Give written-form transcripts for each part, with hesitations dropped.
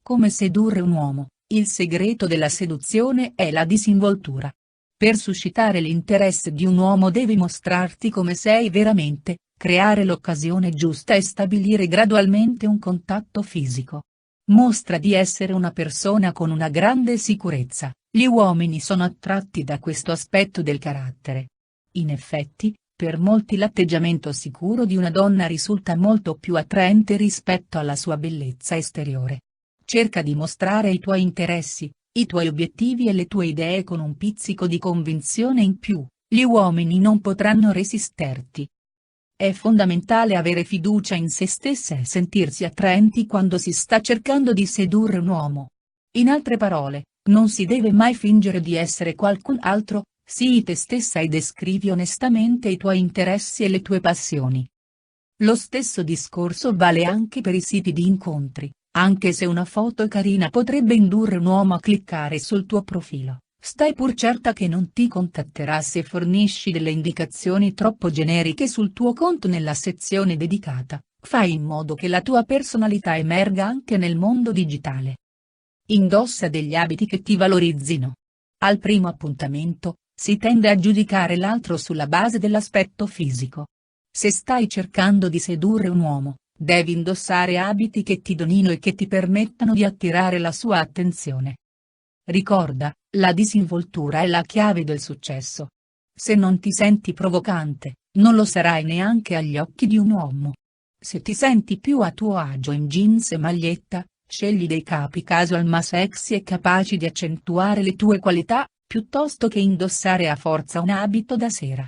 Come sedurre un uomo, il segreto della seduzione è la disinvoltura. Per suscitare l'interesse di un uomo devi mostrarti come sei veramente, creare l'occasione giusta e stabilire gradualmente un contatto fisico. Mostra di essere una persona con una grande sicurezza, gli uomini sono attratti da questo aspetto del carattere. In effetti, per molti l'atteggiamento sicuro di una donna risulta molto più attraente rispetto alla sua bellezza esteriore. Cerca di mostrare i tuoi interessi, i tuoi obiettivi e le tue idee con un pizzico di convinzione in più, gli uomini non potranno resisterti. È fondamentale avere fiducia in se stessa e sentirsi attraenti quando si sta cercando di sedurre un uomo. In altre parole, non si deve mai fingere di essere qualcun altro, sii te stessa e descrivi onestamente i tuoi interessi e le tue passioni. Lo stesso discorso vale anche per i siti di incontri. Anche se una foto carina potrebbe indurre un uomo a cliccare sul tuo profilo, stai pur certa che non ti contatterà se fornisci delle indicazioni troppo generiche sul tuo conto nella sezione dedicata. Fai in modo che la tua personalità emerga anche nel mondo digitale. Indossa degli abiti che ti valorizzino. Al primo appuntamento, si tende a giudicare l'altro sulla base dell'aspetto fisico. Se stai cercando di sedurre un uomo, devi indossare abiti che ti donino e che ti permettano di attirare la sua attenzione. Ricorda, la disinvoltura è la chiave del successo. Se non ti senti provocante, non lo sarai neanche agli occhi di un uomo. Se ti senti più a tuo agio in jeans e maglietta, scegli dei capi casual ma sexy e capaci di accentuare le tue qualità, piuttosto che indossare a forza un abito da sera.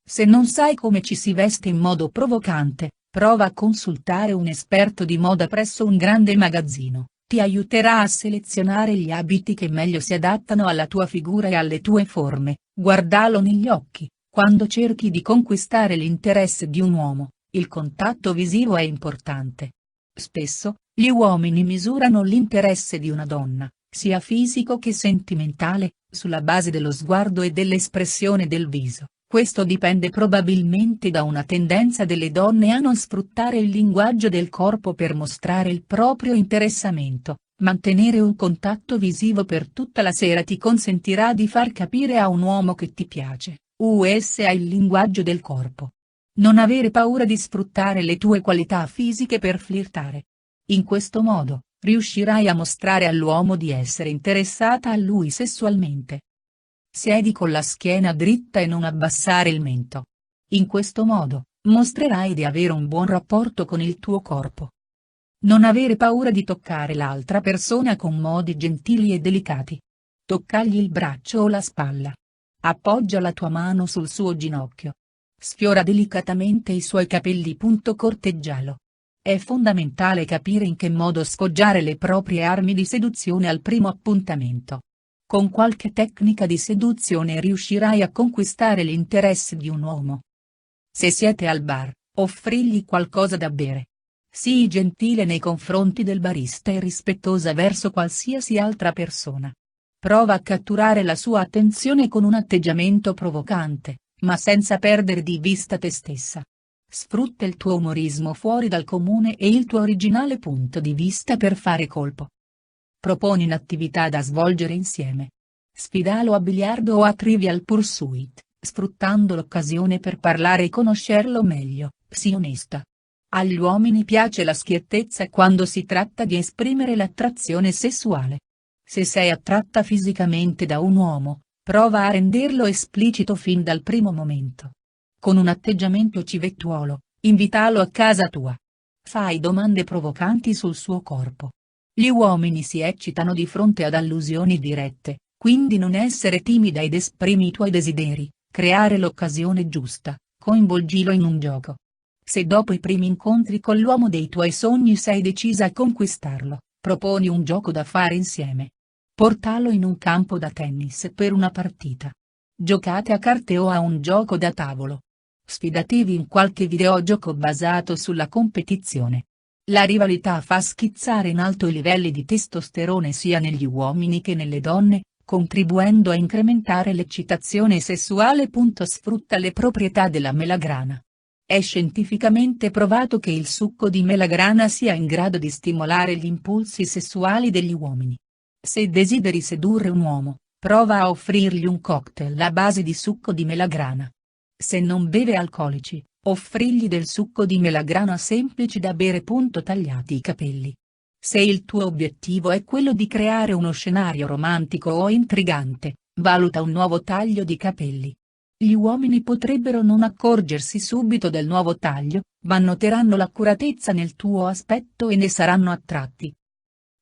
Se non sai come ci si veste in modo provocante, prova a consultare un esperto di moda presso un grande magazzino, ti aiuterà a selezionare gli abiti che meglio si adattano alla tua figura e alle tue forme. Guardalo negli occhi, quando cerchi di conquistare l'interesse di un uomo, il contatto visivo è importante. Spesso, gli uomini misurano l'interesse di una donna, sia fisico che sentimentale, sulla base dello sguardo e dell'espressione del viso. Questo dipende probabilmente da una tendenza delle donne a non sfruttare il linguaggio del corpo per mostrare il proprio interessamento. Mantenere un contatto visivo per tutta la sera ti consentirà di far capire a un uomo che ti piace, usa il linguaggio del corpo. Non avere paura di sfruttare le tue qualità fisiche per flirtare. In questo modo, riuscirai a mostrare all'uomo di essere interessata a lui sessualmente. Siedi con la schiena dritta e non abbassare il mento. In questo modo, mostrerai di avere un buon rapporto con il tuo corpo. Non avere paura di toccare l'altra persona con modi gentili e delicati. Toccagli il braccio o la spalla. Appoggia la tua mano sul suo ginocchio. Sfiora delicatamente i suoi capelli. Corteggialo. È fondamentale capire in che modo sfoggiare le proprie armi di seduzione al primo appuntamento. Con qualche tecnica di seduzione riuscirai a conquistare l'interesse di un uomo. Se siete al bar, offrigli qualcosa da bere. Sii gentile nei confronti del barista e rispettosa verso qualsiasi altra persona. Prova a catturare la sua attenzione con un atteggiamento provocante, ma senza perdere di vista te stessa. Sfrutta il tuo umorismo fuori dal comune e il tuo originale punto di vista per fare colpo. Proponi un'attività da svolgere insieme. Sfidalo a biliardo o a Trivial Pursuit, sfruttando l'occasione per parlare e conoscerlo meglio. Sii onesta. Agli uomini piace la schiettezza quando si tratta di esprimere l'attrazione sessuale. Se sei attratta fisicamente da un uomo, prova a renderlo esplicito fin dal primo momento. Con un atteggiamento civettuolo, invitalo a casa tua. Fai domande provocanti sul suo corpo. Gli uomini si eccitano di fronte ad allusioni dirette, quindi non essere timida ed esprimi i tuoi desideri, creare l'occasione giusta, coinvolgilo in un gioco. Se dopo i primi incontri con l'uomo dei tuoi sogni sei decisa a conquistarlo, proponi un gioco da fare insieme. Portalo in un campo da tennis per una partita. Giocate a carte o a un gioco da tavolo. Sfidatevi in qualche videogioco basato sulla competizione. La rivalità fa schizzare in alto i livelli di testosterone sia negli uomini che nelle donne, contribuendo a incrementare l'eccitazione sessuale. Sfrutta le proprietà della melagrana. È scientificamente provato che il succo di melagrana sia in grado di stimolare gli impulsi sessuali degli uomini. Se desideri sedurre un uomo, prova a offrirgli un cocktail a base di succo di melagrana. Se non beve alcolici, offrigli del succo di melagrana semplice da bere. Tagliati i capelli. Se il tuo obiettivo è quello di creare uno scenario romantico o intrigante, valuta un nuovo taglio di capelli. Gli uomini potrebbero non accorgersi subito del nuovo taglio, ma noteranno l'accuratezza nel tuo aspetto e ne saranno attratti.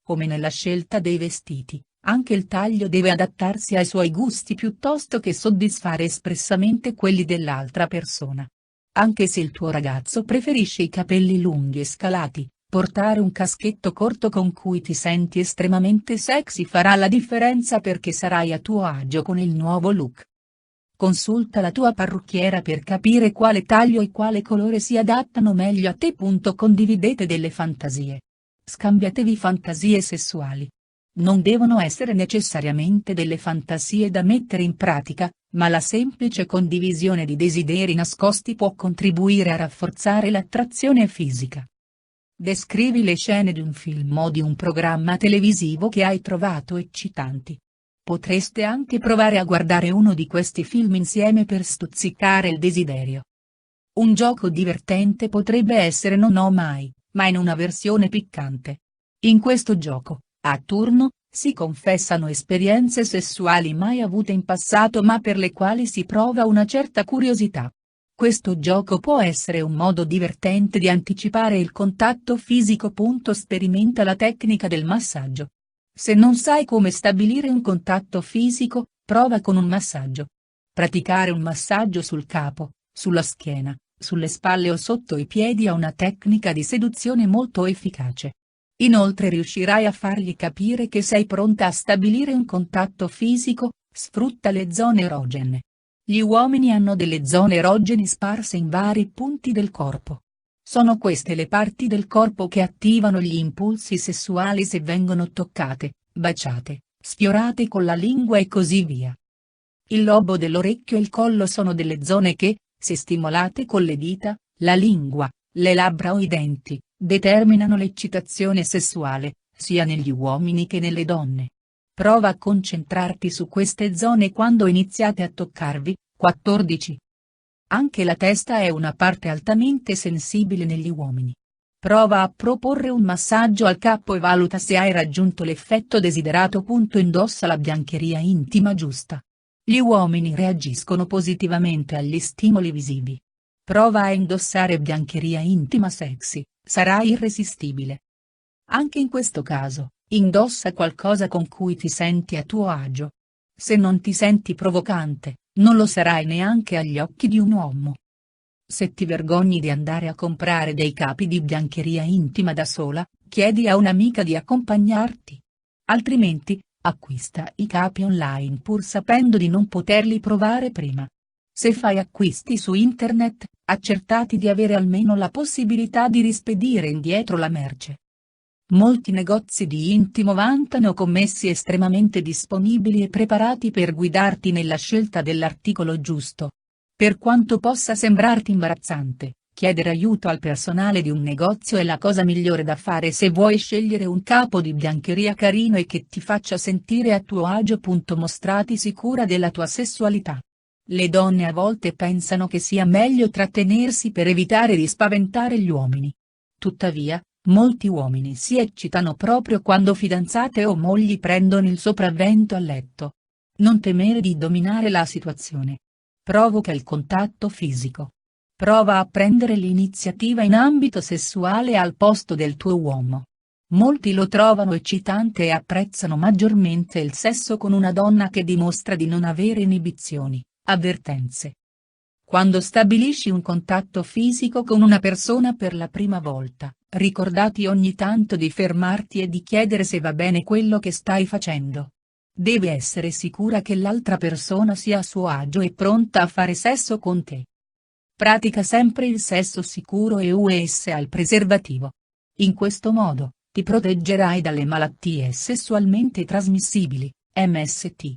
Come nella scelta dei vestiti, anche il taglio deve adattarsi ai suoi gusti piuttosto che soddisfare espressamente quelli dell'altra persona. Anche se il tuo ragazzo preferisce i capelli lunghi e scalati, portare un caschetto corto con cui ti senti estremamente sexy farà la differenza perché sarai a tuo agio con il nuovo look. Consulta la tua parrucchiera per capire quale taglio e quale colore si adattano meglio a te. Condividete delle fantasie. Scambiatevi fantasie sessuali. Non devono essere necessariamente delle fantasie da mettere in pratica, ma la semplice condivisione di desideri nascosti può contribuire a rafforzare l'attrazione fisica. Descrivi le scene di un film o di un programma televisivo che hai trovato eccitanti. Potreste anche provare a guardare uno di questi film insieme per stuzzicare il desiderio. Un gioco divertente potrebbe essere Non ho mai, ma in una versione piccante. In questo gioco, a turno, si confessano esperienze sessuali mai avute in passato ma per le quali si prova una certa curiosità. Questo gioco può essere un modo divertente di anticipare il contatto fisico. Sperimenta la tecnica del massaggio. Se non sai come stabilire un contatto fisico, prova con un massaggio. Praticare un massaggio sul capo, sulla schiena, sulle spalle o sotto i piedi è una tecnica di seduzione molto efficace. Inoltre riuscirai a fargli capire che sei pronta a stabilire un contatto fisico. Sfrutta le zone erogene. Gli uomini hanno delle zone erogene sparse in vari punti del corpo. Sono queste le parti del corpo che attivano gli impulsi sessuali se vengono toccate, baciate, sfiorate con la lingua e così via. Il lobo dell'orecchio e il collo sono delle zone che, se stimolate con le dita, la lingua, le labbra o i denti, determinano l'eccitazione sessuale, sia negli uomini che nelle donne. Prova a concentrarti su queste zone quando iniziate a toccarvi. 14. Anche la testa è una parte altamente sensibile negli uomini. Prova a proporre un massaggio al capo e valuta se hai raggiunto l'effetto desiderato. Indossa la biancheria intima giusta. Gli uomini reagiscono positivamente agli stimoli visivi. Prova a indossare biancheria intima sexy, sarà irresistibile. Anche in questo caso, indossa qualcosa con cui ti senti a tuo agio. Se non ti senti provocante, non lo sarai neanche agli occhi di un uomo. Se ti vergogni di andare a comprare dei capi di biancheria intima da sola, chiedi a un'amica di accompagnarti. Altrimenti, acquista i capi online pur sapendo di non poterli provare prima. Se fai acquisti su internet, accertati di avere almeno la possibilità di rispedire indietro la merce. Molti negozi di intimo vantano commessi estremamente disponibili e preparati per guidarti nella scelta dell'articolo giusto. Per quanto possa sembrarti imbarazzante, chiedere aiuto al personale di un negozio è la cosa migliore da fare se vuoi scegliere un capo di biancheria carino e che ti faccia sentire a tuo agio. Mostrati sicura della tua sessualità. Le donne a volte pensano che sia meglio trattenersi per evitare di spaventare gli uomini. Tuttavia, molti uomini si eccitano proprio quando fidanzate o mogli prendono il sopravvento a letto. Non temere di dominare la situazione. Provoca il contatto fisico. Prova a prendere l'iniziativa in ambito sessuale al posto del tuo uomo. Molti lo trovano eccitante e apprezzano maggiormente il sesso con una donna che dimostra di non avere inibizioni, avvertenze. Quando stabilisci un contatto fisico con una persona per la prima volta, ricordati ogni tanto di fermarti e di chiedere se va bene quello che stai facendo. Devi essere sicura che l'altra persona sia a suo agio e pronta a fare sesso con te. Pratica sempre il sesso sicuro e US al preservativo. In questo modo, ti proteggerai dalle malattie sessualmente trasmissibili, MST.